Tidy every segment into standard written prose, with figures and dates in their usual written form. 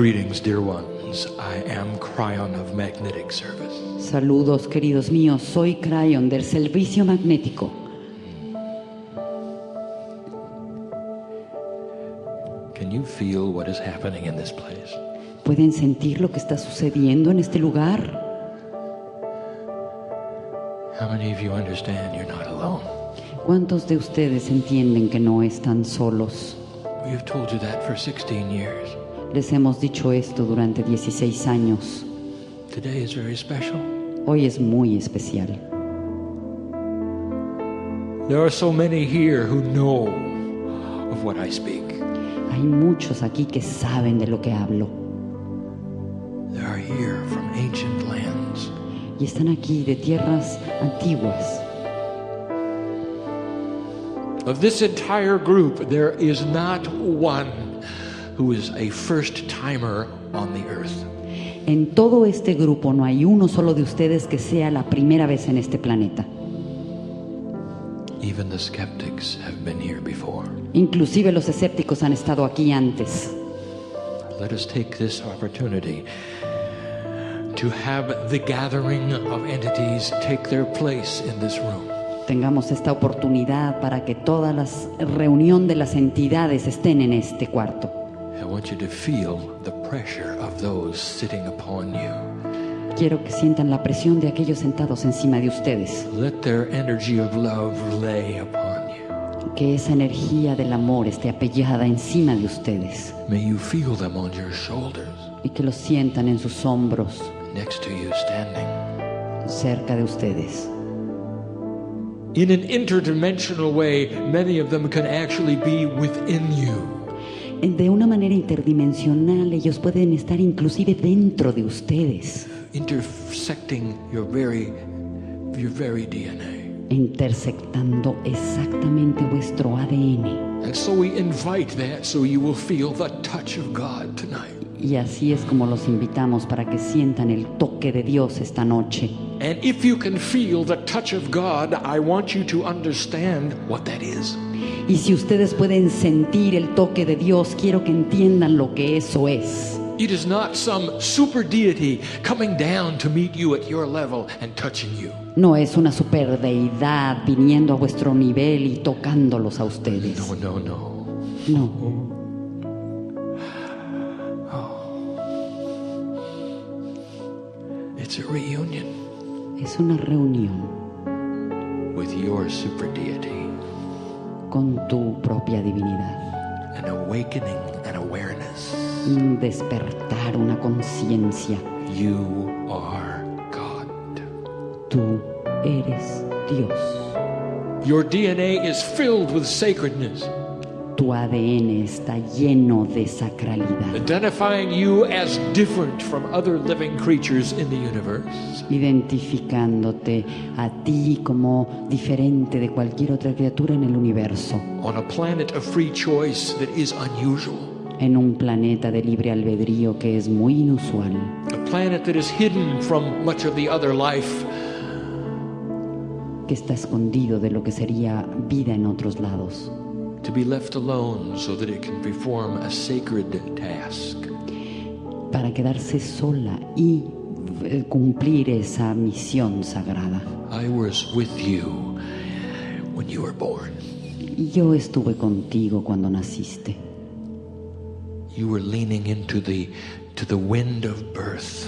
Greetings, dear ones. I am Kryon of Magnetic Service. Saludos, queridos míos. Soy Kryon del Servicio Magnético. Can you feel what is happening in this place? ¿Pueden sentir lo que está sucediendo en este lugar? How many of you understand you're not alone? ¿Cuántos de ustedes entienden que no están solos? We have told you that for 16 years. Les hemos dicho esto durante 16 años. Today is very special. Hoy es muy especial. There are so many here who know of what I speak. Hay muchos aquí que saben de lo que hablo. They are here from ancient lands. Y están aquí de tierras antiguas. Of this entire group, there is not one who is a first-timer on the earth. En todo este grupo no hay uno solo de ustedes que sea la primera vez en este planeta. Even the skeptics have been here before. Inclusive los escépticos han estado aquí antes. Let us take this opportunity to have the gathering of entities take their place in this room. Tengamos esta oportunidad para que toda la reunión de las entidades estén en este cuarto. I want you to feel the pressure of those sitting upon you. Quiero que sientan la presión de aquellos sentados encima de ustedes. Let their energy of love lay upon you. Que esa energía del amor esté apoyada encima de ustedes. May you feel them on your shoulders, Y que los sientan en sus hombros, next to you standing. cerca de ustedes. In an interdimensional way, many of them can actually be within you. De una manera interdimensional, ellos pueden estar inclusive dentro de ustedes, Intersecting your very DNA. intersectando exactamente vuestro ADN. And so we invite that so you will feel the touch of God tonight. Y así es como los invitamos para que sientan el toque de Dios esta noche. And if you can feel the touch of God, I want you to understand what that is. Y si ustedes pueden sentir el toque de Dios, quiero que entiendan lo que eso es. It is not some super deity coming down to meet you at your level and touching you. No es una superdeidad viniendo a vuestro nivel y tocándolos a ustedes. No. No. It's a reunion Es una reunión with your super deity. con tu propia divinidad. An awakening and awareness. Un despertar, una conciencia. You are God. Tú eres Dios. Your DNA is filled with sacredness, Tu ADN está lleno de sacralidad, identifying you as different from other living creatures in the universe. identificándote a ti como diferente de cualquier otra criatura en el universo, On a planet of free choice that is unusual. en un planeta de libre albedrío que es muy inusual, A planet that is hidden from much of the other life. que está escondido de lo que sería vida en otros lados, To be left alone so that it can perform a sacred task. para quedarse sola y cumplir esa misión sagrada. I was with you when you were born. Yo estuve contigo cuando naciste. You were leaning into the wind of birth.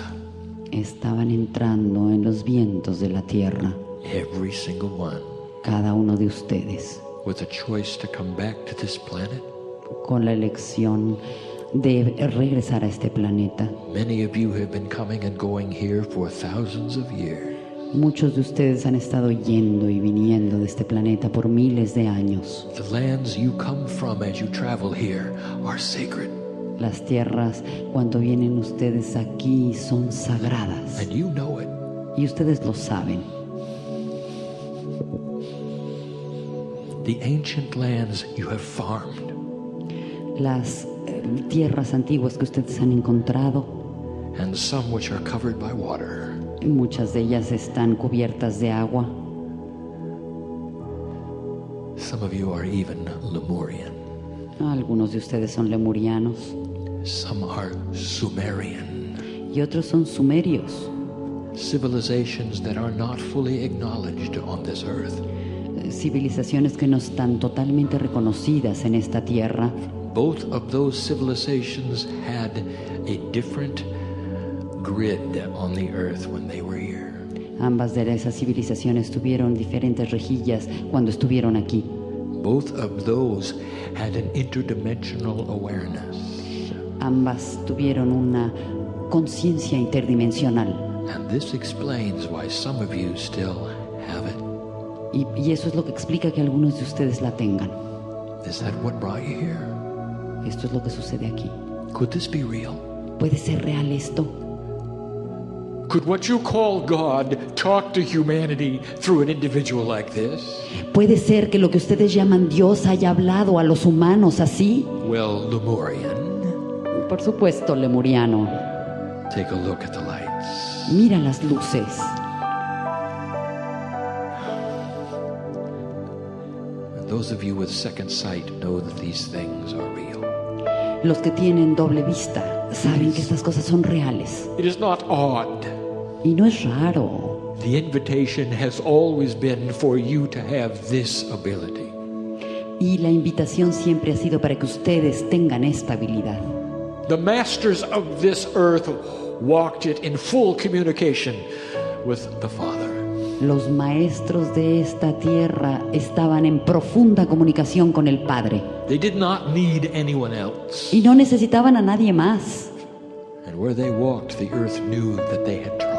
Estaban entrando en los vientos de la tierra, Every single one, cada uno de ustedes, with a choice to come back to this planet. con la elección de regresar a este planeta. Many of you have been coming and going here for thousands of years. Muchos de ustedes han estado yendo y viniendo de este planeta por miles de años. The lands you come from as you travel here are sacred. Las tierras, cuando vienen ustedes aquí, son sagradas. And you know it. Y ustedes lo saben. The ancient lands you have farmed. Las tierras antiguas que ustedes han encontrado, And some which are covered by water. muchas de ellas están cubiertas de agua. Some of you are even Lemurian. Algunos de ustedes son lemurianos. Some are Sumerian. Y otros son sumerios. Civilizations that are not fully acknowledged on this earth. Civilizaciones que no están totalmente reconocidas en esta tierra. Both of those civilizations had a different grid on the earth when they were here. Ambas de esas civilizaciones tuvieron diferentes rejillas cuando estuvieron aquí. Both of those had an interdimensional awareness. Ambas tuvieron una conciencia interdimensional. And this explains why some of you still have it. Y eso es lo que explica que algunos de ustedes la tengan. Is that what brought you here? Esto es lo que sucede aquí. Could this be real? ¿Puede ser real esto? Could what you call God talk to humanity through an individual like this? ¿Puede ser que lo que ustedes llaman Dios haya hablado a los humanos así? Well, Lemurian, Por supuesto, lemuriano. take a look at the lights. Mira las luces. And those of you with second sight know that these things are real. Los que tienen doble vista saben que estas cosas son reales. It is not odd. Y no es raro. The invitation has always been for you to have this ability. Y la invitación siempre ha sido para que ustedes tengan esta habilidad. The masters of this earth walked it in full communication with the Father. Los maestros de esta tierra estaban en profunda comunicación con el Padre. They did not need anyone else. Y no necesitaban a nadie más. And where they walked, the earth knew that they had trod.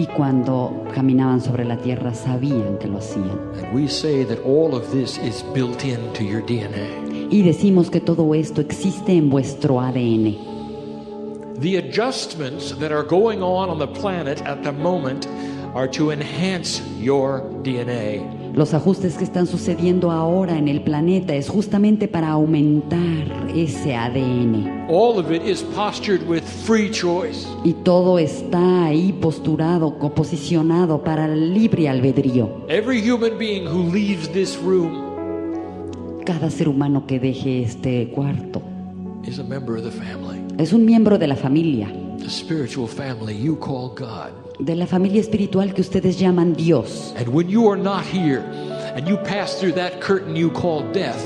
Y cuando caminaban sobre la tierra sabían que lo hacían. And we say that all of this is built into your DNA. Y decimos que todo esto existe en vuestro ADN. The adjustments that are going on the planet at the moment are to enhance your DNA. Los ajustes que están sucediendo ahora en el planeta es justamente para aumentar ese ADN. All of it is postured with free choice. Y todo está ahí posturado, posicionado para el libre albedrío. Every human being who leaves this room Cada ser humano que deje este cuarto is a member of the family. es un miembro de la familia, The spiritual family you call God. de la familia espiritual que ustedes llaman Dios. And when you are not here and you pass through that curtain you call death,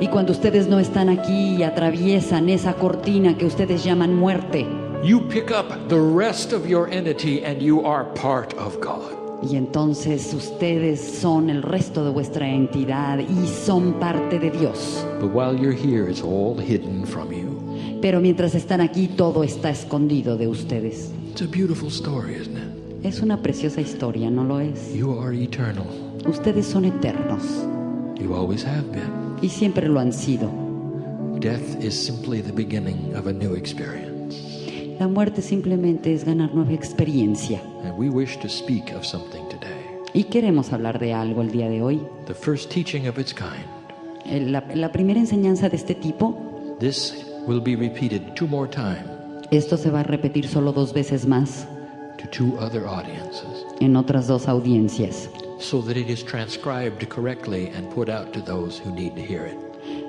Y cuando ustedes no están aquí y atraviesan esa cortina que ustedes llaman muerte, you pick up the rest of your entity and you are part of God. y entonces ustedes son el resto de vuestra entidad y son parte de Dios. But while you're here, it's all hidden from you. Pero mientras están aquí, todo está escondido de ustedes. It's a beautiful story, isn't it? Es una preciosa historia, ¿no lo es? You are eternal. Ustedes son eternos You always have been. y siempre lo han sido. Death is simply the beginning of a new experience. La muerte simplemente es ganar nueva experiencia. And we wish to speak of something today. Y queremos hablar de algo el día de hoy. The first teaching of its kind. La primera enseñanza de este tipo, This will be repeated 2 more times esto se va a repetir solo 2 veces más to 2 other audiences, en otras 2 audiencias, so that it is transcribed correctly and put out to those who need to hear it.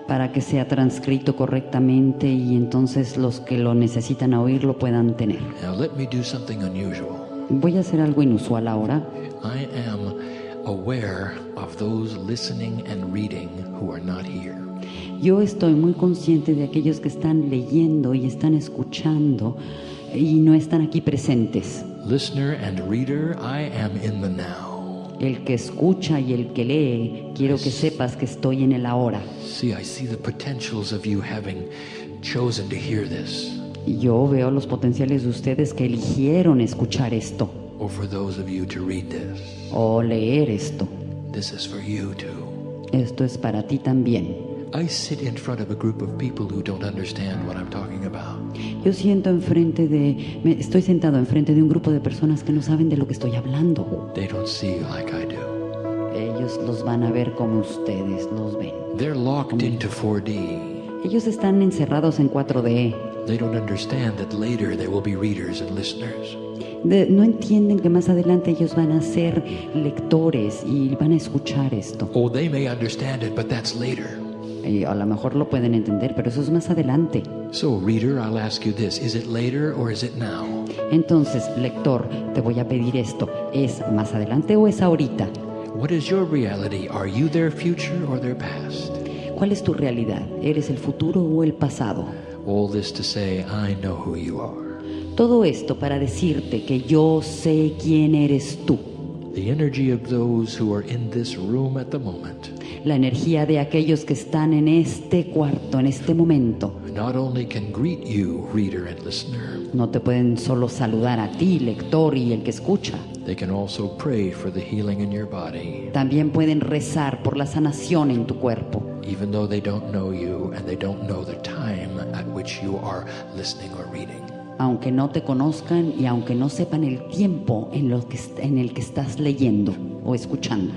para que sea transcrito correctamente y entonces los que lo necesitan oír lo puedan tener. Now let me do something unusual. Voy a hacer algo inusual ahora. I am aware of those listening and reading who are not here. Yo estoy muy consciente de aquellos que están leyendo y están escuchando y no están aquí presentes. Listener and reader, I am in the now. El que escucha y el que lee, quiero que sepas que estoy en el ahora. See, I see the potentials of you having chosen to hear this, Y yo veo los potenciales de ustedes que eligieron escuchar esto or for those of you to read this. o leer esto. This is for you too. Esto es para ti también. I sit in front of a group of people who don't understand what I'm talking about. Yo estoy sentado enfrente de un grupo de personas que no saben de lo que estoy hablando. They don't see like I do. Ellos los van a ver como ustedes los ven. They're locked into 4D. Ellos están encerrados en 4D. They don't understand that later there will be readers and listeners. No entienden que más adelante ellos van a ser lectores y van a escuchar esto. Oh, they may understand it, but that's later. A lo mejor lo pueden entender, pero eso es más adelante. So, reader, I'll ask you this. Is it later or is it now? Entonces, lector, te voy a pedir esto. ¿Es más adelante o es ahorita? What is your reality? Are you their future or their past? ¿Cuál es tu realidad? ¿Eres el futuro o el pasado? All this to say, I know who you are. Todo esto para decirte que yo sé quién eres tú. The energy of those who are in this room at the moment La energía de aquellos que están en este cuarto, en este momento. not only can greet you, reader and listener, No te pueden solo saludar a ti, lector y el que escucha. they can also pray for the healing in your body, También pueden rezar por la sanación en tu cuerpo, even though they don't know you and they don't know the time at which you are listening or reading. aunque no te conozcan y aunque no sepan el tiempo en el que estás leyendo o escuchando.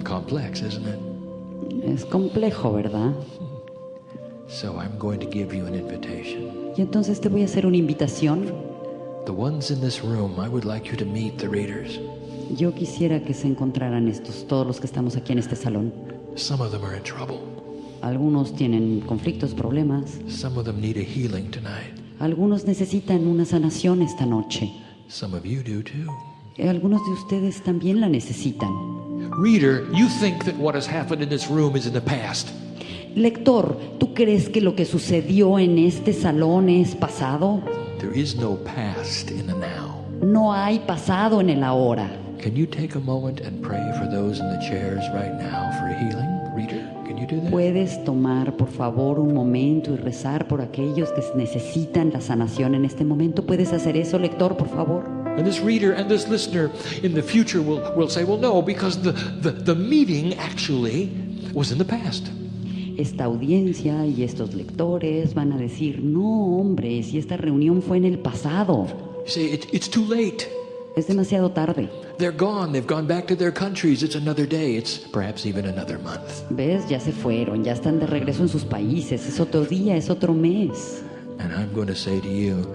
Complex, isn't it? Es complejo, ¿verdad? So I'm going to give you an invitation. Y entonces te voy a hacer una invitación. The ones in this room, I would like you to meet the readers. Yo quisiera que se encontraran todos los que estamos aquí en este salón. Some of them are in trouble. Algunos tienen conflictos, problemas. Some of them need a healing tonight. Algunos necesitan una sanación esta noche. Some of you do too. Algunos de ustedes también la necesitan. Reader, you think that what has happened in this room is in the past. Lector, ¿tú crees que lo que sucedió en este salón es pasado? There is no past in the now. No hay pasado en el ahora. Can you take a moment and pray for those in the chairs right now for a healing? Reader, can you do that? ¿Puedes tomar, por favor, un momento y rezar por aquellos que necesitan la sanación en este momento? ¿Puedes hacer eso, lector, por favor? And this reader and this listener in the future will say, well, no, because the meeting actually was in the past. Esta audiencia y estos lectores van a decir, no, hombre, si esta reunión fue en el pasado. You say, it's too late. Es demasiado tarde. They're gone. They've gone back to their countries. It's another day. It's perhaps even another month. ¿Ves? Ya se fueron, ya están de regreso en sus países. Es otro día, es otro mes. And I'm going to say to you,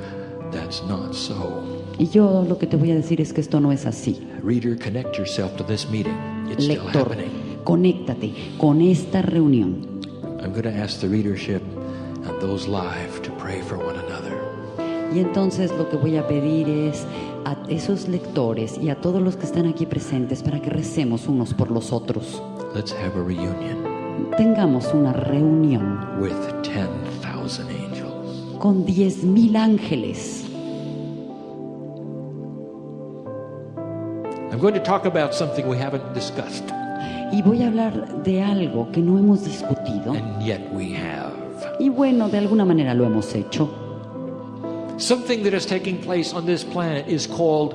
that's not so. Y yo lo que te voy a decir es que esto no es así. Reader, connect yourself to this meeting. It's still Lector, happening. conéctate con esta reunión. I'm going to ask the readership and those live to pray for one another. Y entonces lo que voy a pedir es a esos lectores y a todos los que están aquí presentes para que recemos unos por los otros. Let's have a reunion Tengamos una reunión with 10,000 angels. con 10,000 ángeles. I'm going to talk about something we haven't discussed, Y voy a hablar de algo que no hemos discutido. and yet we have. Y bueno, de alguna manera lo hemos hecho. Something that is taking place on this planet is called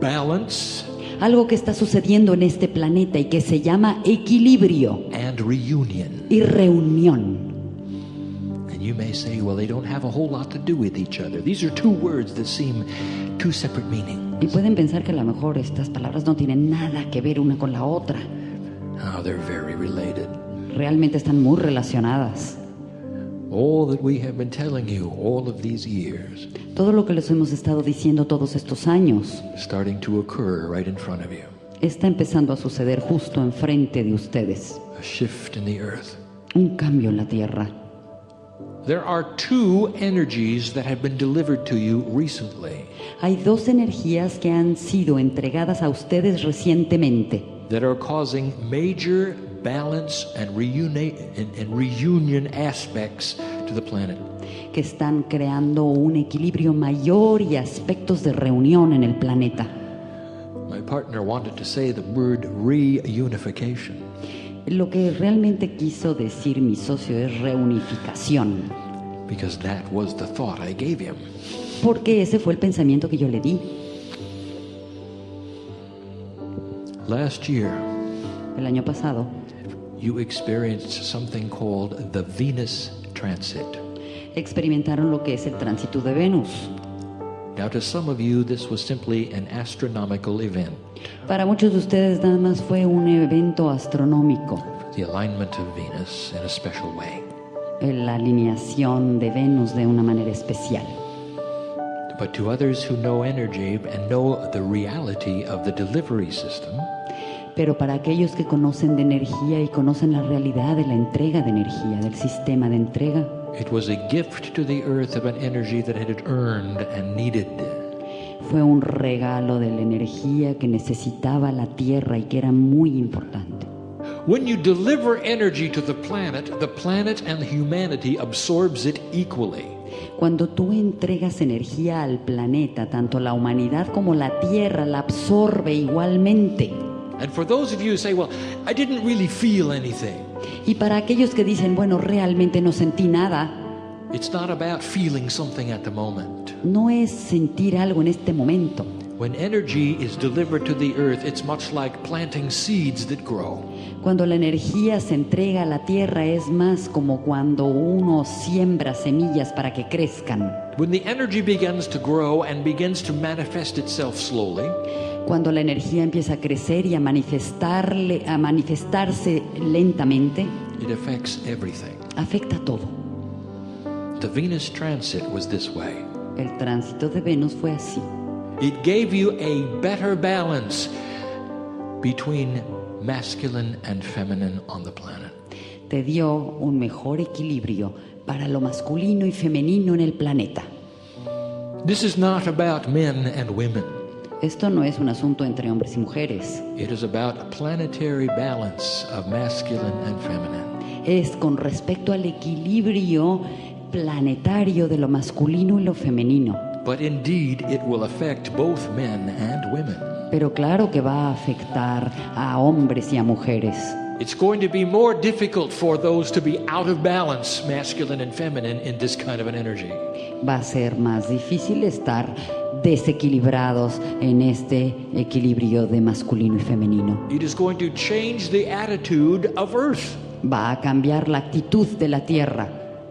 balance Algo que está sucediendo en este planeta y que se llama equilibrio and reunion. y reunión. And you may say, well, they don't have a whole lot to do with each other. These are two words that seem two separate meanings. Y pueden pensar que a lo mejor estas palabras no tienen nada que ver una con la otra. Oh, they're very related. Realmente están muy relacionadas. All that we have been telling you all of these years Todo lo que les hemos estado diciendo todos estos años is starting to occur right in front of you. está empezando a suceder justo enfrente de ustedes. A shift in the earth. Un cambio en la tierra. There are two energies that have been delivered to you recently Hay dos energías que han sido entregadas a ustedes recientemente that are causing major balance and reunion aspects to the planet. que están creando un equilibrio mayor y aspectos de reunión en el planeta. My partner wanted to say the word reunification. Lo que realmente quiso decir mi socio es reunificación, Because that was the thought I gave him. porque ese fue el pensamiento que yo le di. Last year, El año pasado you experienced something called the Venus transit. experimentaron lo que es el tránsito de Venus. Now, to some of you, this was simply an astronomical event, Para muchos de ustedes nada más fue un evento astronómico, the alignment of Venus in a special way. la alineación de Venus de una manera especial. But to others who know energy and know the reality of the delivery system, Pero para aquellos que conocen de energía y conocen la realidad de la entrega de energía, del sistema de entrega, it was a gift to the earth of an energy that it had earned and needed. fue un regalo de la energía que necesitaba la Tierra y que era muy importante. When you deliver energy to the planet and humanity absorbs it equally. Cuando tú entregas energía al planeta, tanto la humanidad como la Tierra la absorbe igualmente. And for those of you who say, well, I didn't really feel anything. Y para aquellos que dicen, bueno, realmente no sentí nada, It's not about feeling something at the moment. no es sentir algo en este momento. When energy is delivered to the earth, it's much like planting seeds that grow. Cuando la energía se entrega a la Tierra es más como cuando uno siembra semillas para que crezcan. When the energy begins to grow and begins to manifest itself slowly, Cuando la energía empieza a crecer y a manifestarse lentamente, it affects everything. afecta a todo. The Venus transit was this way. El tránsito de Venus fue así. It gave you a better balance between masculine and feminine on the planet. Te dio un mejor equilibrio para lo masculino y femenino en el planeta. This is not about men and women. Esto no es un asunto entre hombres y mujeres. It is about a planetary balance of masculine and feminine. Es con respecto al equilibrio planetario de lo masculino y lo femenino. But indeed, it will affect both men and women. Pero claro que va a afectar a hombres y a mujeres. It's going to be more difficult for those to be out of balance, masculine and feminine, in this kind of an energy. Va a ser más difícil estar desequilibrados en este equilibrio de masculino y femenino. It is going to change the attitude of Earth. Va a cambiar la actitud de la Tierra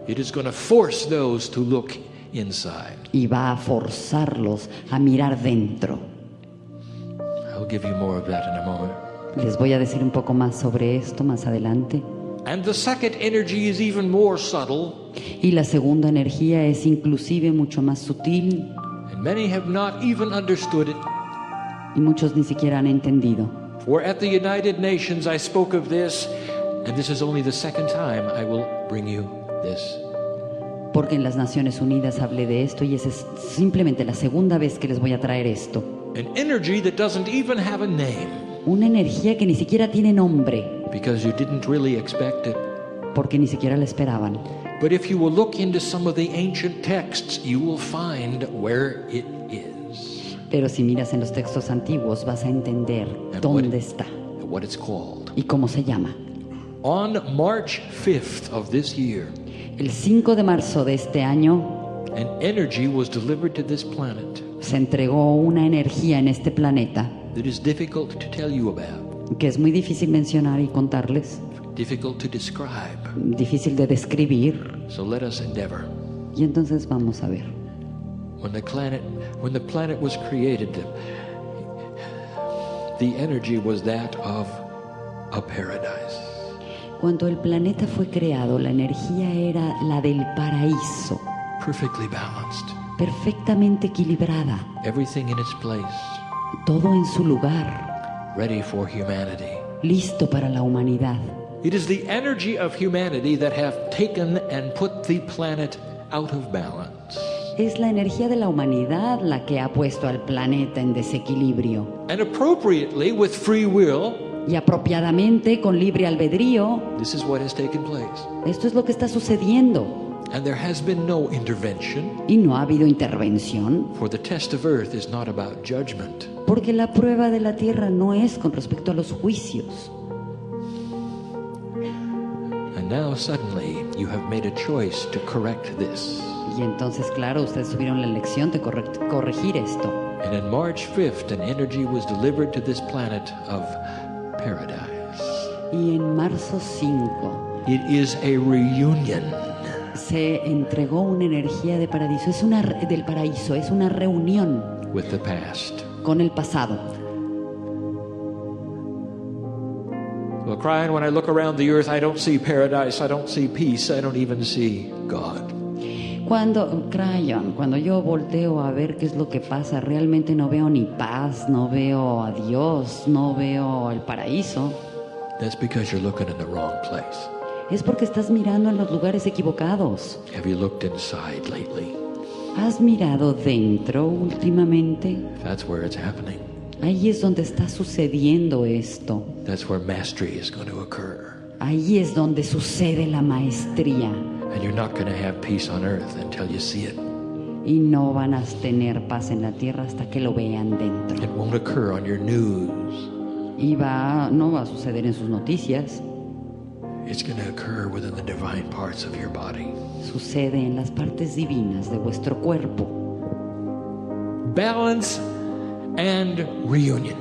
It is going to force those to look inside. y va a forzarlos a mirar dentro. I'll give you more of that in a moment. Les voy a decir un poco más sobre esto más adelante. And the second energy is even more subtle, Y la segunda energía es inclusive mucho más sutil and many have not even understood it. y muchos ni siquiera han entendido. For at the United Nations I spoke of this, and this is only the second time I will bring you this. Porque en las Naciones Unidas hablé de esto y esa es simplemente la segunda vez que les voy a traer esto. An energy that doesn't even have a name, Una energía que ni siquiera tiene nombre, because you didn't really expect it. porque ni siquiera la esperaban. But if you will look into some of the ancient texts, you will find where it is Pero si miras en los textos antiguos vas a entender dónde está and what it's called. y cómo se llama. On March 5th of this year, El 5 de marzo de este año an energy was delivered to this planet se entregó una energía en este planeta that is difficult to tell you about, que es muy difícil mencionar y contarles, difficult to describe. difícil de describir. So let us endeavor. Y entonces vamos a ver. When the planet was created, the energy was that of a paradise. Cuando el planeta fue creado, la energía era la del paraíso, Perfectly balanced. perfectamente equilibrada, Everything in its place. todo en su lugar, Ready for humanity. listo para la humanidad. It is the energy of humanity that have taken and put the planet out of balance. Es la energía de la humanidad la que ha puesto al planeta en desequilibrio. And appropriately, with free will, Y apropiadamente, con libre albedrío, this is what has taken place. esto es lo que está sucediendo. And there has been no intervention, Y no ha habido intervención, for the test of earth is not about judgment. porque la prueba de la tierra no es con respecto a los juicios. And now suddenly you have made a choice to correct this. Y entonces, claro, ustedes tuvieron la elección de corregir esto. And on March 5th, an energy was delivered to this planet of paradise. Y en marzo 5 It is a reunion. se entregó una energía de paraíso. Del paraíso, es una reunión With the past. con el pasado. Well, Kryon, when I look around the earth, I don't see paradise, I don't see peace, I don't even see God. Kryon, cuando yo volteo a ver qué es lo que pasa, realmente no veo ni paz, no veo a Dios, no veo el paraíso. That's because you're looking in the wrong place. Es porque estás mirando en los lugares equivocados. Have you looked inside lately? ¿Has mirado dentro últimamente? That's where it's happening. Ahí es donde está sucediendo esto. That's where mastery is going to occur. Ahí es donde sucede la maestría. And you're not going to have peace on earth until you see it. Y no van a tener paz en la tierra hasta que lo vean dentro. It won't occur on your news. Y no va a suceder en sus noticias. It's going to occur within the divine parts of your body. Sucede en las partes divinas de vuestro cuerpo. Balance and reunion.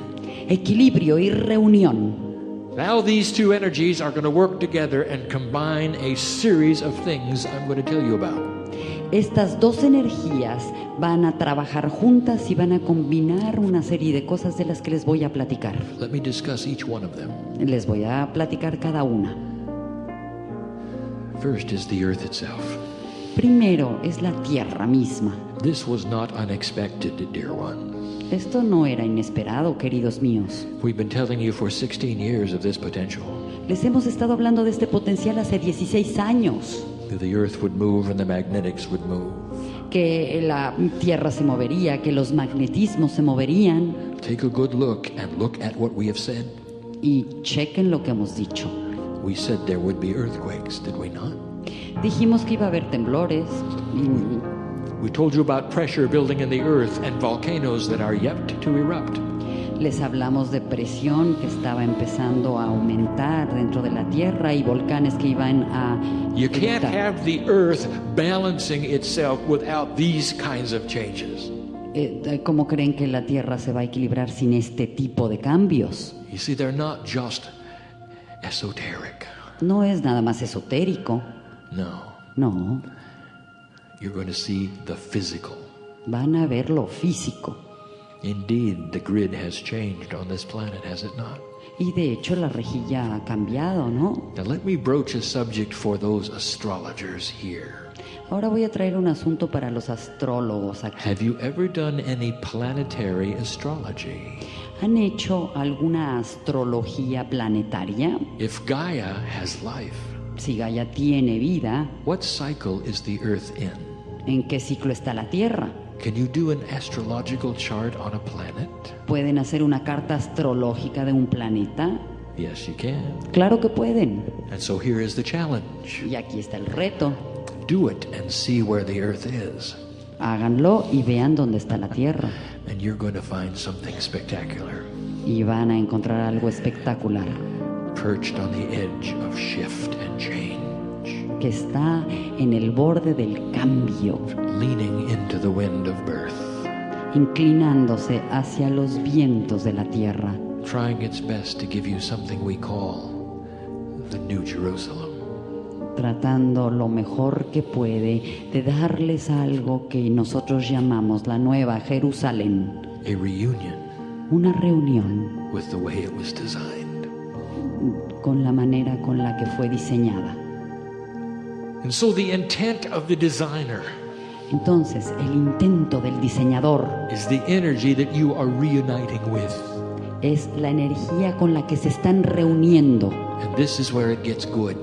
Equilibrio y reunión. Now these two energies are going to work together and combine a series of things I'm going to tell you about. Estas dos energías van a trabajar juntas y van a combinar una serie de cosas de las que les voy a platicar. Let me discuss each one of them. Les voy a platicar cada una. First is the earth itself. Primero es la tierra misma. This was not unexpected, dear one. Esto no era inesperado, queridos míos. We've been telling you for 16 years of this potential. Les hemos estado hablando de este potencial hace 16 años. That the earth would move and the magnetics would move. Que la tierra se movería, que los magnetismos se moverían. Take a good look and look at what we have said. Y chequen lo que hemos dicho. We said there would be earthquakes, did we not? Dijimos que iba a haber temblores. We told you about pressure building in the earth and volcanoes that are yet to erupt. Les hablamos de presión que estaba empezando a aumentar dentro de la tierra y volcanes que iban a You can't eruptar. have the earth balancing itself without these kinds of changes. ¿Cómo creen que la tierra se va a equilibrar sin este tipo de cambios? You see, they're not just esoteric. No es nada más esotérico. No. No, You're going to see the physical. van a ver lo físico. Indeed, the grid has changed on this planet, has it not? Y de hecho la rejilla ha cambiado, ¿no? Now let me broach a subject for those astrologers here. Ahora voy a traer un asunto para los astrólogos aquí. Have you ever done any planetary astrology? ¿Han hecho alguna astrología planetaria? If Gaia has life, Si Gaia tiene vida, what cycle is the Earth in? ¿en qué ciclo está la Tierra? Can you do an astrological chart on a planet? ¿Pueden hacer una carta astrológica de un planeta? Yes, you can. Claro que pueden. And so here is the challenge. Y aquí está el reto. Do it and see where the Earth is. Háganlo y vean dónde está la Tierra. And you're going to find something spectacular. Y van a encontrar algo espectacular Perched on the edge of shift and change. que está en el borde del cambio, Leaning into the wind of birth. inclinándose hacia los vientos de la Tierra, Trying its best to give you something we call the New Jerusalem. tratando lo mejor que puede de darles algo que nosotros llamamos la Nueva Jerusalén, A reunion una reunión with the way it was designed. con la manera con la que fue diseñada. And so the intent of the designer Entonces, el intento del diseñador is the energy that you are reuniting with. es la energía con la que se están reuniendo. And this is where it gets good,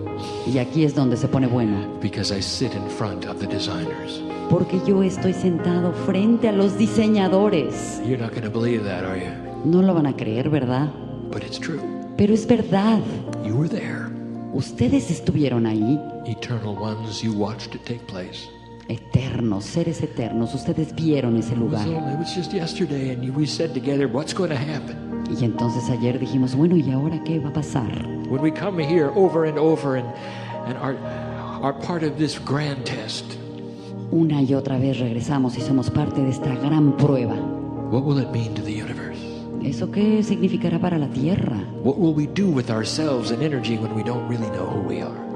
Y aquí es donde se pone bueno, because I sit in front of the designers. porque yo estoy sentado frente a los diseñadores. You're not going to believe that, are you? No lo van a creer, ¿verdad? But it's true. Pero es verdad. You were there. Ustedes estuvieron ahí, Eternal ones, you watched it take place. eternos, seres eternos. Ustedes vieron ese lugar. It was just yesterday, and we said together, what's going to happen? Y entonces ayer dijimos, bueno, ¿y ahora qué va a pasar? When we come here over and are part of this grand test, Una y otra vez regresamos y somos parte de esta gran prueba. what will it mean to the universe? ¿Eso qué significará para la Tierra? What will we do with ourselves and energy when we don't really know who we are?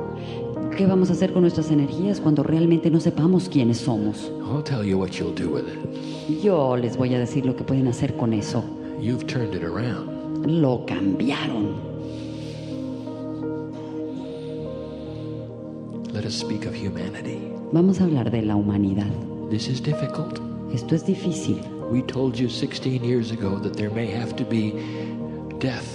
¿Qué vamos a hacer con nuestras energías cuando realmente no sepamos quiénes somos? I'll tell you what you'll do with it. Yo les voy a decir lo que pueden hacer con eso. You've turned it around. Lo cambiaron. Let us to speak of humanity. Vamos a hablar de la humanidad. This is difficult. Esto es difícil. We told you 16 years ago that there may have to be death.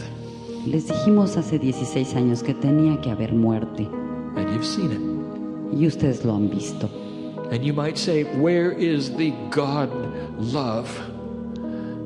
Les dijimos hace 16 años que tenía que haber muerte. And you've seen it. Y ustedes lo han visto. And you might say, where is the God love?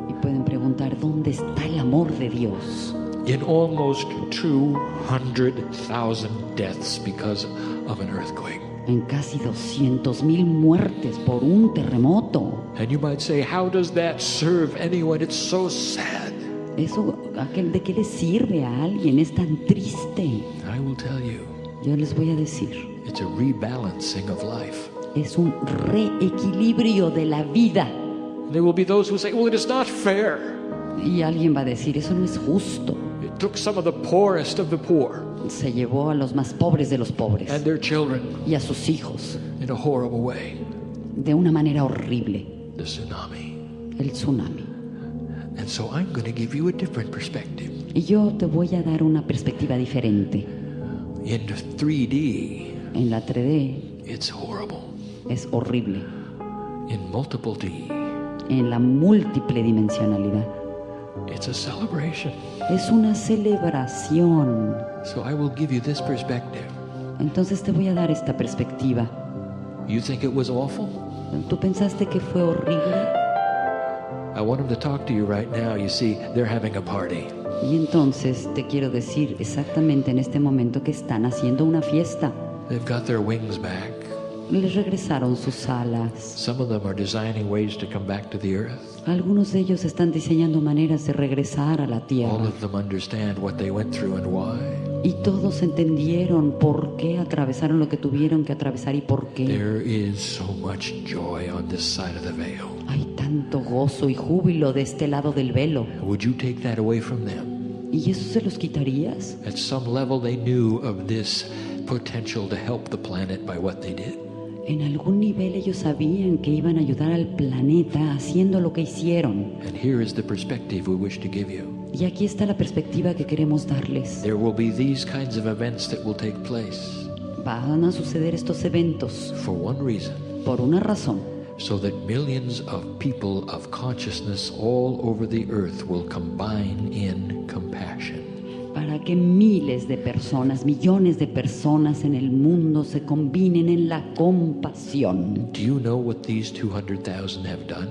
Y pueden preguntar, ¿dónde está el amor de Dios? In almost 200,000 deaths because of an earthquake. En casi 200,000 muertes por un terremoto. And you might say, how does that serve anyone? It's so sad. Eso, ¿de qué le sirve a alguien? Es tan triste. I will tell you, Yo les voy a decir, it's a rebalancing of life. es un reequilibrio de la vida. There will be those who say, well, it is not fair. Y alguien va a decir, eso no es justo. It took some of the poorest of the poor Se llevó a los más pobres de los pobres and their children y a sus hijos in a horrible way. de una manera horrible. The tsunami. El tsunami. And so I'm going to give you a different perspective. Y yo te voy a dar una perspectiva diferente. In 3D, En la 3D it's horrible. es horrible. In multiple D, En la múltiple dimensionalidad it's a celebration. es una celebración. So I will give you this perspective. Entonces te voy a dar esta perspectiva. You think it was awful? ¿Tú pensaste que fue horrible? I want them to talk to you right now. You see, they're having a party. Y entonces te quiero decir exactamente en este momento que están haciendo una fiesta. They've got their wings back. Les regresaron sus alas. Some of them are designing ways to come back to the earth. Algunos de ellos están diseñando maneras de regresar a la All tierra. of them understand what they went through and why. Y todos entendieron por qué atravesaron lo que tuvieron que atravesar y por qué. There is so much joy on this side of the veil. Hay tanto gozo y júbilo de este lado del velo. Would you take that away from them? ¿Y eso se los quitarías? At some level they knew of this potential to help the planet by what they did. En algún nivel ellos sabían que iban a ayudar al planeta haciendo lo que hicieron. And here is the perspective we wish to give you. Y aquí está la perspectiva que queremos darles. There will be these kinds of events that will take place Van a suceder estos eventos for one reason, por una razón. so that millions of people of consciousness all over the earth will combine in compassion. Para que miles de personas, millones de personas en el mundo se combinen en la compasión. Do you know what these 200,000 have done?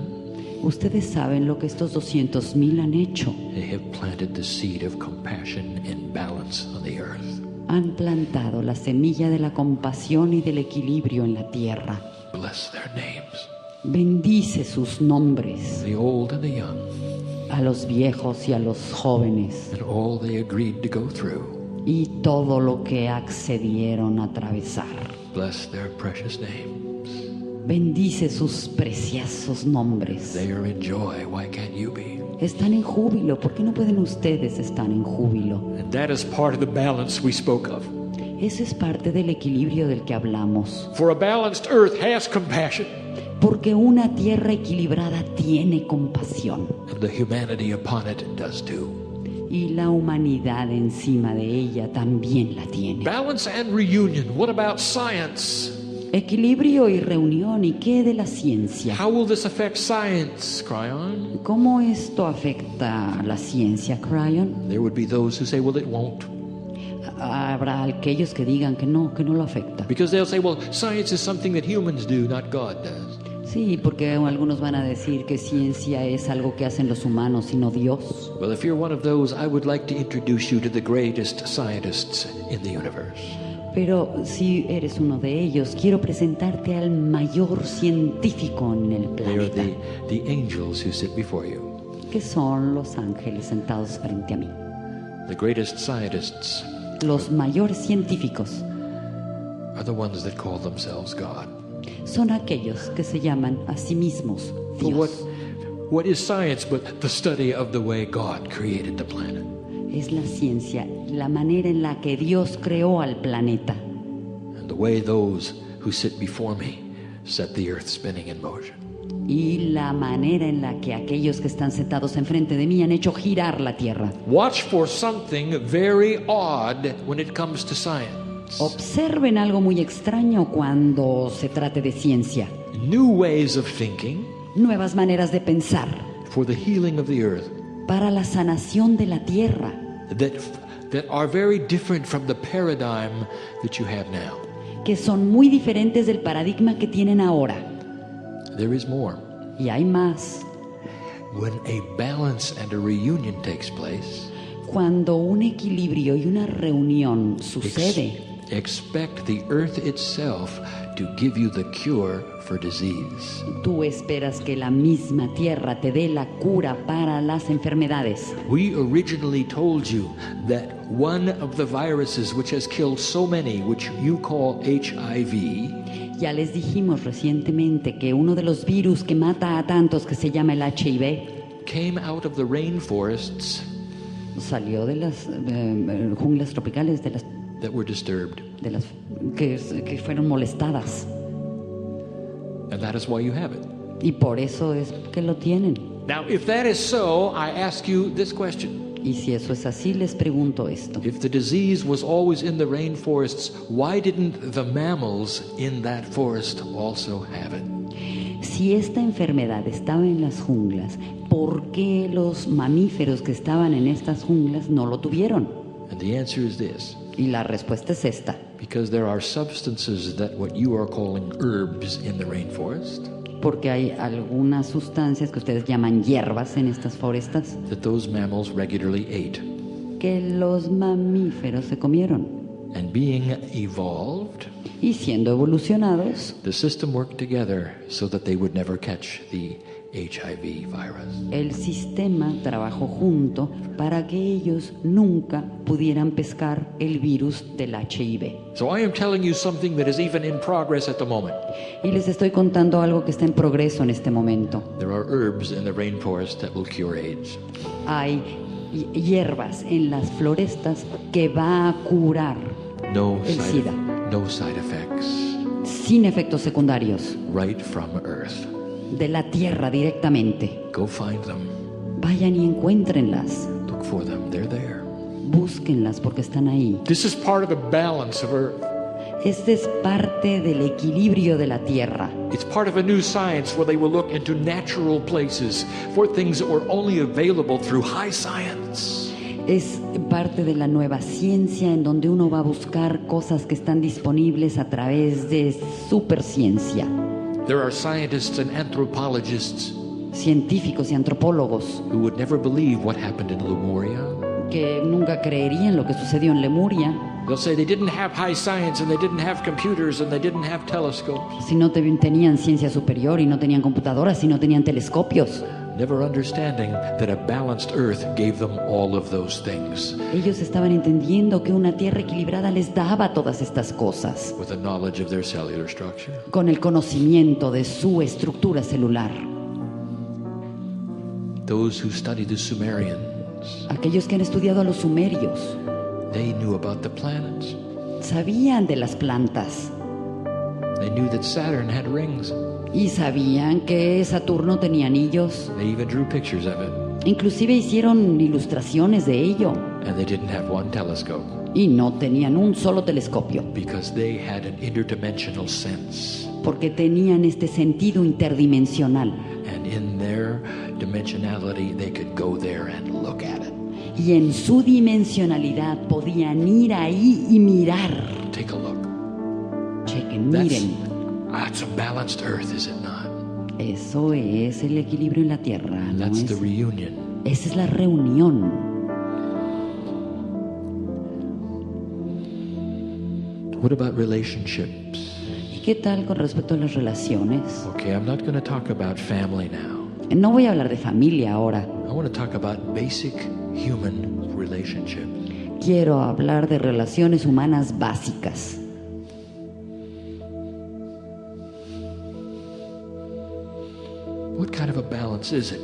Ustedes saben lo que estos 200,000 han hecho. They have planted the seed of compassion and balance on the earth. Han plantado la semilla de la compasión y del equilibrio en la tierra. Bless their names, Bendice sus nombres, the old and the young, a los viejos y a los jóvenes, and all they agreed to go through. y todo lo que accedieron a atravesar. Bless their precious names. Bendice sus preciosos nombres. They are in joy. Why can't you be? Están en júbilo. ¿Por qué no pueden ustedes estar en júbilo? And that is part of the balance we spoke of. Eso es parte del equilibrio del que hablamos. For a balanced earth has compassion, Porque una tierra equilibrada tiene compasión. and the humanity upon it does too. Y la humanidad encima de ella también la tiene. Balance and reunion. What about science? Equilibrio y reunión. ¿Y qué de la ciencia? How will this affect science, Kryon? ¿Cómo esto afecta a la ciencia, Kryon? There would be those who say, well, it won't. Habrá aquellos que digan que no lo afecta. Because they'll say, well, science is something that humans do, not God does. Sí, porque algunos van a decir que ciencia es algo que hacen los humanos y no Dios. Well, if you're one of those, I would like to introduce you to the greatest scientists in the universe. Pero si eres uno de ellos, quiero presentarte al mayor científico en el They are planeta, the angels who sit before you. que son los ángeles sentados frente a mí. The greatest scientists Los mayores científicos are the ones that call themselves God. son aquellos que se llaman a sí mismos For Dios. what is science but the study of the way God created the planet? Es la ciencia, la manera en la que Dios creó al planeta And the way those who sit before me set the earth spinning in motion. y la manera en la que aquellos que están sentados enfrente de mí han hecho girar la tierra. Watch for something very odd when it comes to science. Observen algo muy extraño cuando se trate de ciencia. New ways of thinking Nuevas maneras de pensar for the healing of the earth para la sanación de la tierra, that are very different from the paradigm that you have now. que son muy diferentes del paradigma que tienen ahora. There is more. Y hay más. When a balance and a reunion takes place, Cuando un equilibrio y una reunión sucede, expect the earth itself to give you the cure for disease. tú esperas que la misma tierra te dé la cura para las enfermedades. We originally told you that one of the viruses which has killed so many, which you call HIV, Ya les dijimos recientemente que uno de los virus que mata a tantos, que se llama el HIV, came out of the rainforests salió de las junglas tropicales, de that were disturbed. las que fueron molestadas. And that is why you have it. Y por eso es que lo tienen. Now, if that is so, I ask you this question. Y si eso es así, les pregunto esto. If the disease was always in the rainforests, why didn't the mammals in that forest also have it? Si esta enfermedad estaba en las junglas, ¿por qué los mamíferos que estaban en estas junglas no lo tuvieron? And the answer is this. Y la respuesta es esta. Because there are substances that what you are calling herbs in the rainforest, Porque hay algunas sustancias que ustedes llaman hierbas en estas forestas that those mammals regularly ate. que los mamíferos se comieron. And being evolved, Y siendo evolucionados, the system worked together so that they would never catch the HIV virus. el sistema trabajó junto para que ellos nunca pudieran pescar el virus del HIV. So I am telling you something that is even in progress at the moment. Y les estoy contando algo que está en progreso en este momento. There are herbs in the rainforest that will cure AIDS. Hay hierbas en las florestas que va a curar No el SIDA, side effects. sin efectos secundarios, Right from earth. de la tierra directamente. Go find them. Vayan y encuéntrenlas, Look for them. They're there. búsquenlas porque están ahí. This is part of the balance of earth. Este es parte del equilibrio de la tierra. It's part of a new science where they will look into natural places for things that were only available through high science. Es parte de la nueva ciencia en donde uno va a buscar cosas que están disponibles a través de superciencia. There are scientists and anthropologists Científicos y antropólogos who would never believe what happened in Lemuria. que nunca creerían lo que sucedió en Lemuria They'll say they didn't have high science and they didn't have computers and they didn't have telescopes. si no tenían ciencia superior y no tenían computadoras y no tenían telescopios. Never understanding that a balanced earth gave them all of those things Ellos estaban entendiendo que una tierra equilibrada les daba todas estas cosas with the knowledge of their cellular structure. con el conocimiento de su estructura celular. Those who studied the Sumerians, Aquellos que han estudiado a los sumerios they knew about the planets. sabían de las plantas They knew that Saturn had rings. y sabían que Saturno tenía anillos. They even drew pictures of it. Inclusive hicieron ilustraciones de ello And they didn't have one telescope y no tenían un solo telescopio because they had an interdimensional sense. porque tenían este sentido interdimensional. And in their dimensionality, they could go there and look at it. Y en su dimensionalidad podían ir ahí y mirar. Take a look. Chequen, That's, miren. that's a balanced earth, is it not? Eso es el equilibrio en la tierra, ¿no That's the es? reunion. Esa es la reunión. What about relationships? ¿Y qué tal con respecto a las relaciones? Okay, I'm not going to talk about family now. No voy a hablar de familia ahora. I want to talk about basic human relationships. Quiero hablar de relaciones humanas básicas. What kind of a balance is it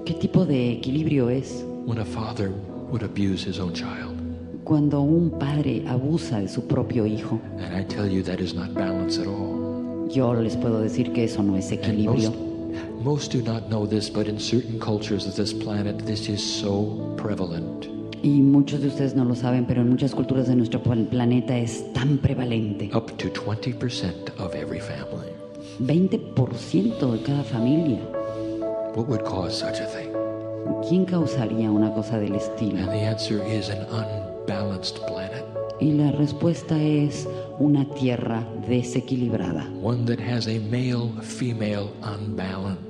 ¿Qué tipo de equilibrio es when a father would abuse his own child? cuando un padre abusa de su propio hijo? And I tell you that is not balance at all. Yo les puedo decir que eso no es And equilibrio. most do not know this, but in certain cultures of this planet, this is so prevalent. Y muchos de ustedes no lo saben, pero en muchas culturas de nuestro planeta es tan prevalente. Up to 20% of every family. 20% de cada familia. What would cause such a thing? ¿Quién causaría una cosa del estilo? And the answer is an unbalanced planet. Y la respuesta es una tierra desequilibrada. One that has a male-female unbalance.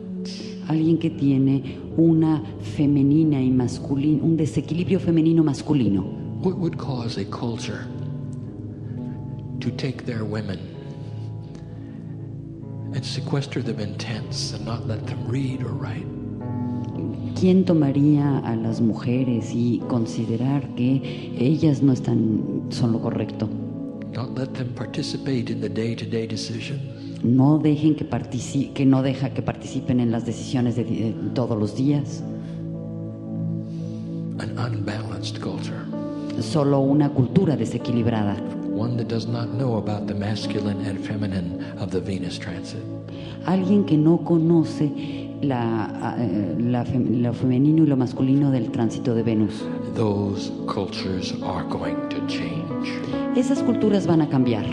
Alguien que tiene una femenina y masculina, un desequilibrio femenino-masculino. What would cause a culture to take their women and sequester them in tents and not let them read or write? ¿Quién tomaría a las mujeres y considerar que ellas no son lo correcto? Not let them participate in the day-to-day decisions. No dejen que participen en las decisiones de todos los días. An unbalanced culture. Solo una cultura desequilibrada. One that does not know about the masculine and feminine of the Venus transit. Alguien que no conoce lo femenino y lo masculino del tránsito de Venus. Those cultures are going to change. Esas culturas van a cambiar.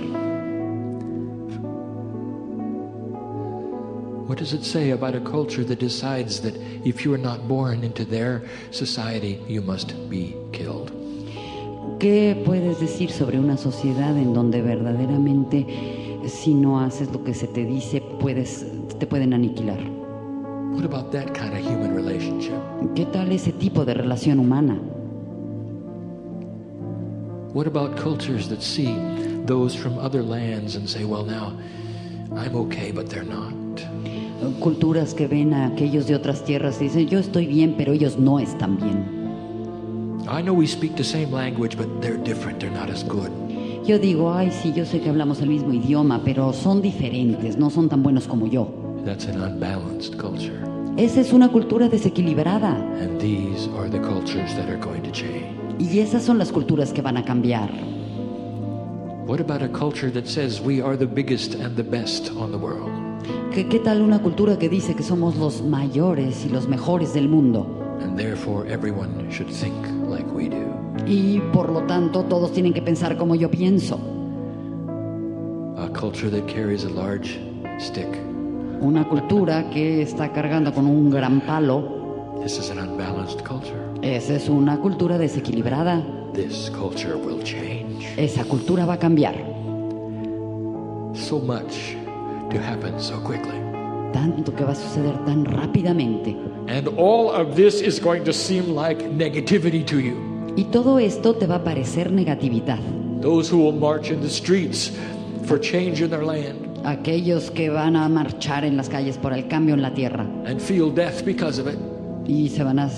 What does it say about a culture that decides that if you are not born into their society, you must be killed? ¿Qué puedes decir sobre una sociedad en donde verdaderamente si no haces lo que se te dice, te pueden aniquilar? What about that kind of human relationship? ¿Qué tal ese tipo de relación humana? What about cultures that see those from other lands and say, well, now, I'm okay, but they're not? Culturas que ven a aquellos de otras tierras y dicen, yo estoy bien, pero ellos no están bien. I know we speak the same language, but they're different, they're not as good. Yo digo, ay, sí, yo sé que hablamos el mismo idioma, pero son diferentes, no son tan buenos como yo. That's an unbalanced culture. Esa es una cultura desequilibrada. And these are the cultures that are going to change. Y esas son las culturas que van a cambiar. What about a culture that says we are the biggest and the best on the world? ¿Qué tal una cultura que dice que somos los mayores y los mejores del mundo? And therefore everyone should think like we do. Y por lo tanto todos tienen que pensar como yo pienso. A culture that carries a large stick. Una cultura que está cargando con un gran palo. This is an unbalanced culture. Esa es una cultura desequilibrada. This culture will change. Esa cultura va a cambiar. So much to happen so quickly. Tanto que va a suceder tan rápidamente. And all of this is going to seem like negativity to you. Y todo esto te va a parecer negatividad. Those who will march in the streets for change in their land. Aquellos que van a marchar en las calles por el cambio en la tierra. And feel death because of it. Y van a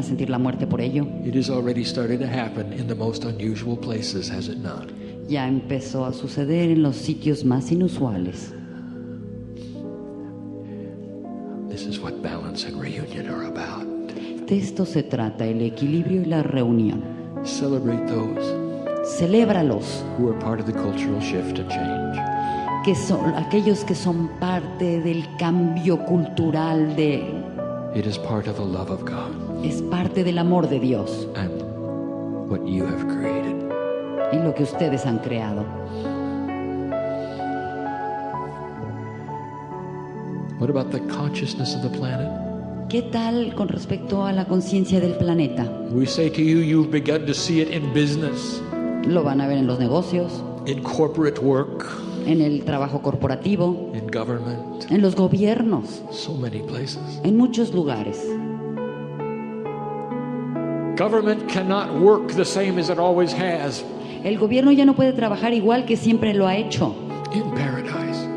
sentir la muerte por ello. It has already started to happen in the most unusual places, has it not? Ya empezó a suceder en los sitios más inusuales. This is what balance and reunion are about. De esto se trata, el equilibrio y la reunión. Celebrate those Celébralos, who are part of the cultural shift and change. que son aquellos que son parte del cambio cultural It is part of the love of God es parte del amor de Dios and what you have created. y lo que ustedes han creado. What about the consciousness of the planet? ¿Qué tal con respecto a la conciencia del planeta? We say to you, you've begun to see it in business, Lo van a ver en los negocios, in corporate work, en el trabajo corporativo, in government, en los gobiernos, so many places. en muchos lugares. Government cannot work the same as it always has El gobierno ya no puede trabajar igual que siempre lo ha hecho. in paradise.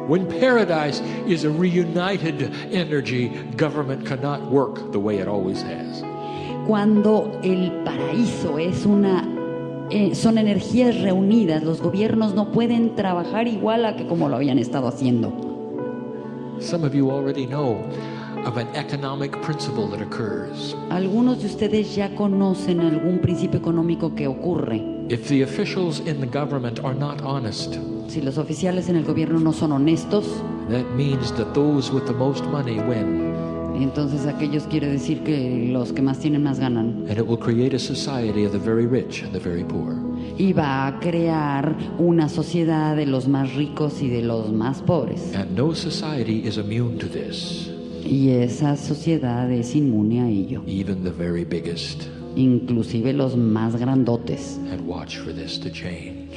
When paradise is a reunited energy, government cannot work the way it always has. Cuando el paraíso es son energías reunidas, los gobiernos no pueden trabajar igual a que como lo habían estado haciendo. Some of you already know of an economic principle that occurs. Algunos de ustedes ya conocen algún principio económico que ocurre. If the officials in the government are not honest, Si los oficiales en el gobierno no son honestos, that means that those with the most money win. Entonces aquellos quiere decir que los que más tienen más ganan. And it will create a society of the very rich and the very poor. Y va a crear una sociedad de los más ricos y de los más pobres. And no society is immune to this, Y esa sociedad es inmune a ello. even the very biggest. Inclusive los más grandotes. And watch for this to change.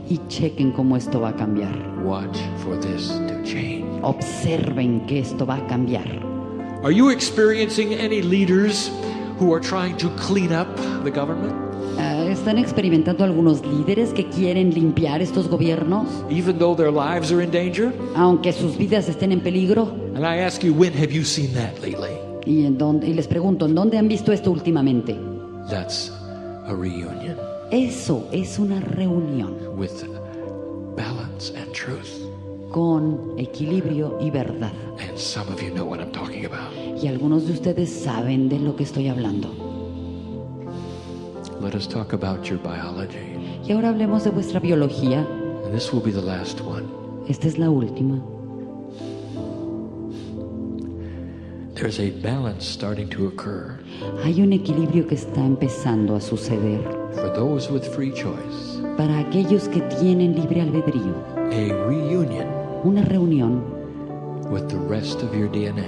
Y chequen cómo esto va a cambiar. Watch for this to change. Observen que esto va a cambiar. Are you experiencing any leaders who are trying to clean up the government? ¿Están experimentando algunos líderes que quieren limpiar estos gobiernos, Even though their lives are in danger? aunque sus vidas estén en peligro? And I ask you, when have you seen that lately? Y les pregunto, ¿en dónde han visto esto últimamente? That's a reunion Eso es una reunión with balance and truth. con equilibrio y verdad. And some of you know what I'm talking about. Y algunos de ustedes saben de lo que estoy hablando. Let us talk about your biology. Y ahora hablemos de vuestra biología. And this will be the last one. Esta es la última. There's a balance starting to occur Hay un equilibrio que está empezando a suceder for those with free choice. para aquellos que tienen libre albedrío. A reunion Una reunión with the rest of your DNA.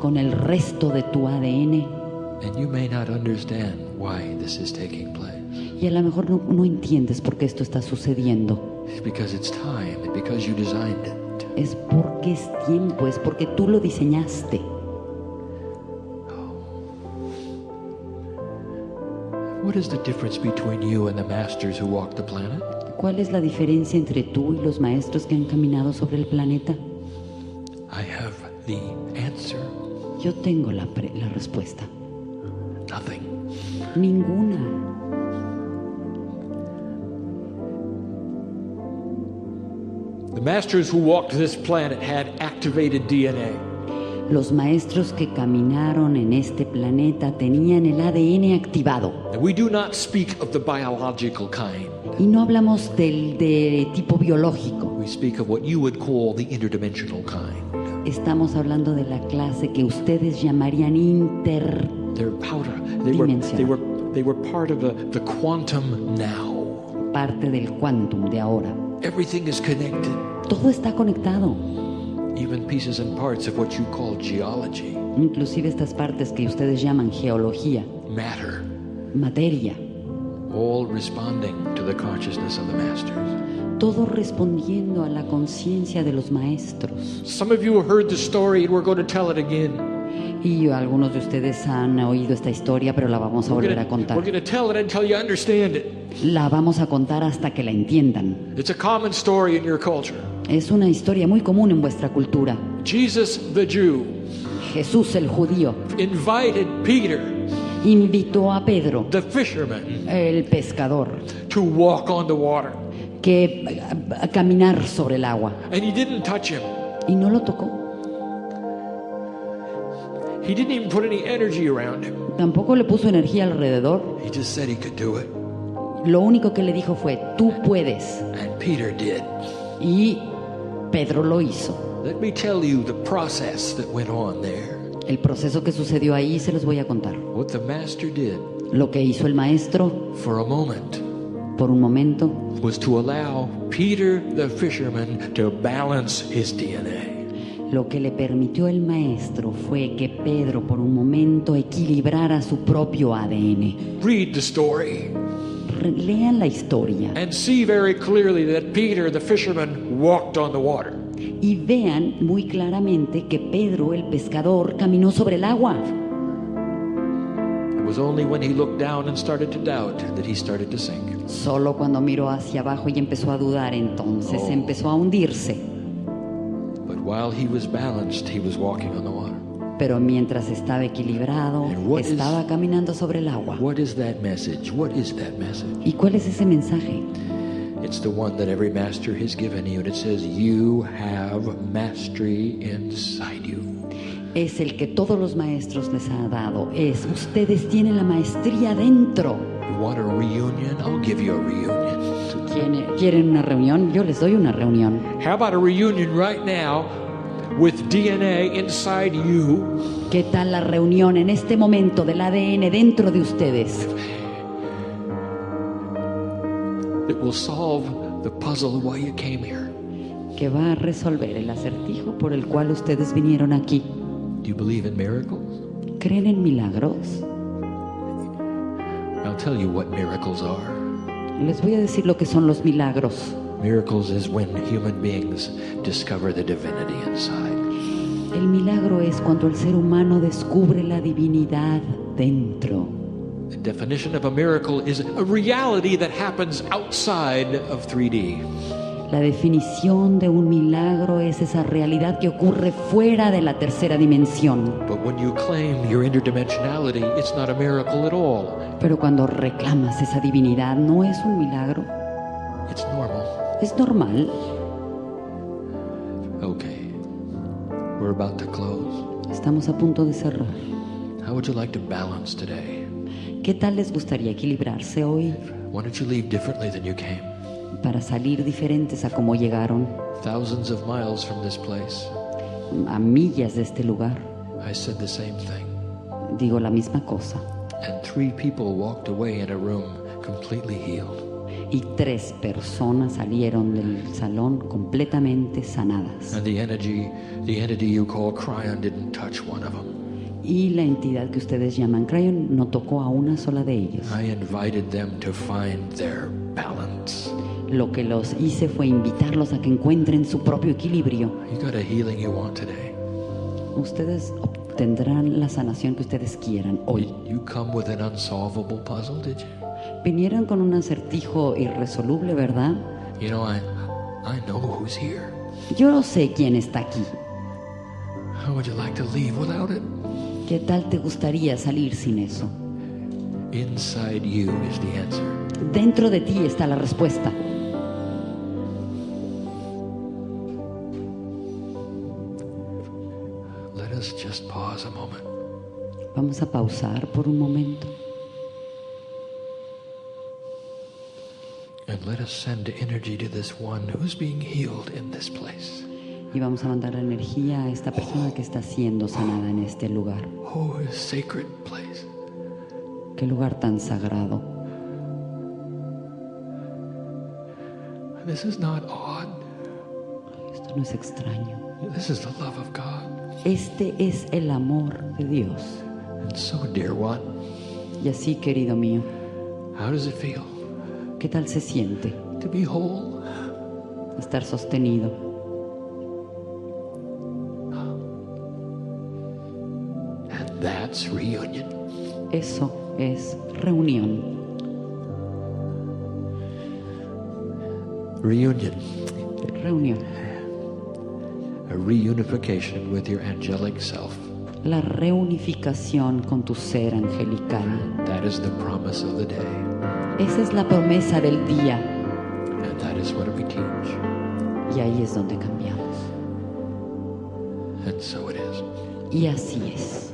con el resto de tu ADN. And you may not understand why this is taking place. Y a lo mejor no entiendes por qué esto está sucediendo. It's because it's time, and because you designed it. Es porque es tiempo, es porque tú lo diseñaste. What is the difference between you and the masters who walked the planet? ¿Cuál es la diferencia entre tú y los maestros que han caminado sobre el planeta? I have the answer. Yo tengo la respuesta. Nothing. Ninguna. The masters who walked this planet had activated DNA. Los maestros que caminaron en este planeta tenían el ADN activado. And we do not speak of the biological kind. Y no hablamos del de tipo biológico. We speak of what you would call the interdimensional kind. Estamos hablando de la clase que ustedes llamarían They're powder. They were part of the quantum now. parte del quantum de ahora. Everything is connected. Todo está conectado. Even pieces and parts of what you call geology, Inclusive estas partes que ustedes llaman geología, matter, materia, all responding to the consciousness of the masters. todo respondiendo a la conciencia de los maestros. Some of you heard the story and we're going to tell it again. Y algunos de ustedes han oído esta historia, pero la vamos a volver a contar. We're going to tell it until you understand it. La vamos a contar hasta que la entiendan. It's a common story in your culture. Es una historia muy común en vuestra cultura. Jesus the Jew Jesús el judío invited Peter, invitó a Pedro, the fisherman, el pescador, to walk on the water. que a caminar sobre el agua. And he didn't touch him. Y no lo tocó. He didn't even put any energy around him. Tampoco le puso energía alrededor. He just said he could do it. Lo único que le dijo fue, tú puedes. And Peter did. Y Pedro lo hizo. Let me tell you the process that went on there. El proceso que sucedió ahí se los voy a contar. What the master did Lo que hizo el maestro for a moment por un momento was to allow Peter the fisherman to balance his DNA. Lo que le permitió el maestro fue que Pedro por un momento equilibrara su propio ADN. Read the story Lean la historia and see very clearly that Peter the fisherman walked on the water. y vean muy claramente que Pedro, el pescador, caminó sobre el agua. It was only when he looked down and started to doubt that he started to sink. Solo cuando miró hacia abajo y empezó a dudar, entonces empezó a hundirse. But while he was balanced, he was walking on the water. Pero mientras estaba equilibrado, And what is- estaba caminando sobre el agua. What is that message? What is that message? ¿Y cuál es ese mensaje? It's the one that every master has given you, and it says you have mastery inside you. Es el que todos los maestros les ha dado. Es, ustedes tienen la maestría dentro. You want a reunion? I'll give you a reunion. ¿Quieren una reunión? Yo les doy una reunión. How about a reunion right now with DNA inside you ¿Qué tal la reunión en este momento del ADN dentro de ustedes? that will solve the puzzle of why you came here? Que va a resolver el acertijo por el cual ustedes vinieron aquí. Do you believe in miracles? ¿Creen en milagros? I'll tell you what miracles are. Les voy a decir lo que son los milagros. Miracles is when human beings discover the divinity inside. El milagro es cuando el ser humano descubre la divinidad dentro. The definition of a miracle is a reality that happens outside of 3D. La definición de un milagro es esa realidad que ocurre fuera de la tercera dimensión. But when you claim your interdimensionality, it's not a miracle at all. Pero cuando reclamas esa divinidad, no es un milagro, It's normal. es normal. Okay. We're about to close. Estamos a punto de cerrar. How would you like to balance today? ¿Qué tal les gustaría equilibrarse hoy Why don't you leave differently than you came? para salir diferentes a como llegaron, Thousands of miles from this place, a millas de este lugar? I said the same thing. Digo la misma cosa. And 3 people walked away in a room completely healed. Y 3 personas salieron del salón completamente sanadas. And the entity you call Kryon didn't touch one of them. Y la entidad que ustedes llaman Kryon no tocó a una sola de ellos. I invited them to find their balance. Lo que los hice fue invitarlos a que encuentren su propio equilibrio. You got a healing you want today. Ustedes obtendrán la sanación que ustedes quieran hoy. You come with an unsolvable puzzle, did you? Vinieron con un acertijo irresoluble, ¿verdad? You know, I know who's here. Yo sé quién está aquí. How would you like to leave without it? ¿Qué tal te gustaría salir sin eso? Inside you is the answer. Dentro de ti está la respuesta. Let us just pause a moment. Vamos a pausar por un momento And let us send energy to this one who's being healed in this place. y vamos a mandar la energía a esta persona que está siendo sanada en este lugar. Oh, a sacred place. Qué lugar tan sagrado. This is not odd. Esto no es extraño. This is the love of God. Este es el amor de Dios. And so, dear one, Y así, querido mío, how does it feel ¿qué tal se siente to be whole? estar sostenido? And that's reunion. Eso es reunión. Reunion. Reunión. A reunification with your angelic self. La reunificación con tu ser angelical. That is the promise of the day. Esa es la promesa del día. And that is what we teach. Y ahí es donde cambiamos. And so it is. Y así es.